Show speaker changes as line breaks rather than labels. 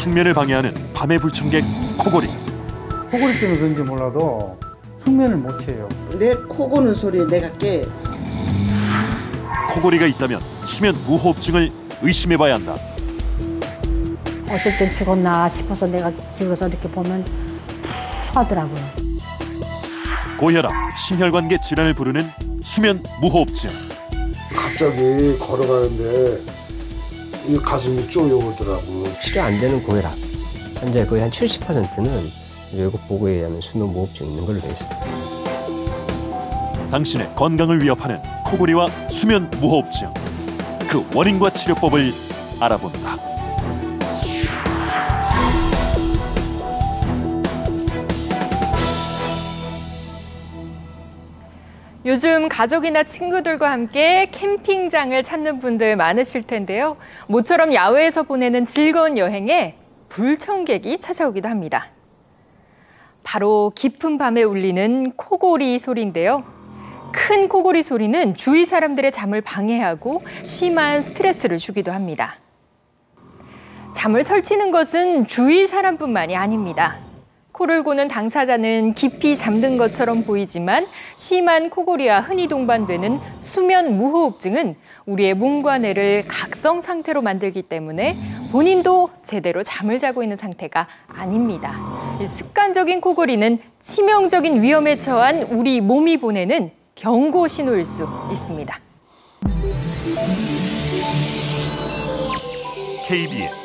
숙면을 방해하는 밤의 불청객 코골이.
코골이 때문에 그런지 몰라도 숙면을 못 취해요.
내 코 고는 소리에 내가 깨.
코골이가 있다면 수면 무호흡증을 의심해봐야 한다.
어떨 땐 죽었나 싶어서 내가 기울어서 이렇게 보면 하더라고요.
고혈압, 심혈관계 질환을 부르는 수면 무호흡증.
갑자기 걸어가는데 이 가슴이 쪼여오더라고.
치료 안 되는 고혈압 환자의 거의 한 70%는 외국 보고에 의하면 수면 무호흡증이 있는 걸로 되어 있습니다.
당신의 건강을 위협하는 코골이와 수면 무호흡증. 그 원인과 치료법을 알아본다.
요즘 가족이나 친구들과 함께 캠핑장을 찾는 분들 많으실 텐데요. 모처럼 야외에서 보내는 즐거운 여행에 불청객이 찾아오기도 합니다. 바로 깊은 밤에 울리는 코골이 소리인데요. 큰 코골이 소리는 주위 사람들의 잠을 방해하고 심한 스트레스를 주기도 합니다. 잠을 설치는 것은 주위 사람뿐만이 아닙니다. 코를 고는 당사자는 깊이 잠든 것처럼 보이지만 심한 코골이와 흔히 동반되는 수면 무호흡증은 우리의 몸과 뇌를 각성 상태로 만들기 때문에 본인도 제대로 잠을 자고 있는 상태가 아닙니다. 습관적인 코골이는 치명적인 위험에 처한 우리 몸이 보내는 경고 신호일 수 있습니다.
KBS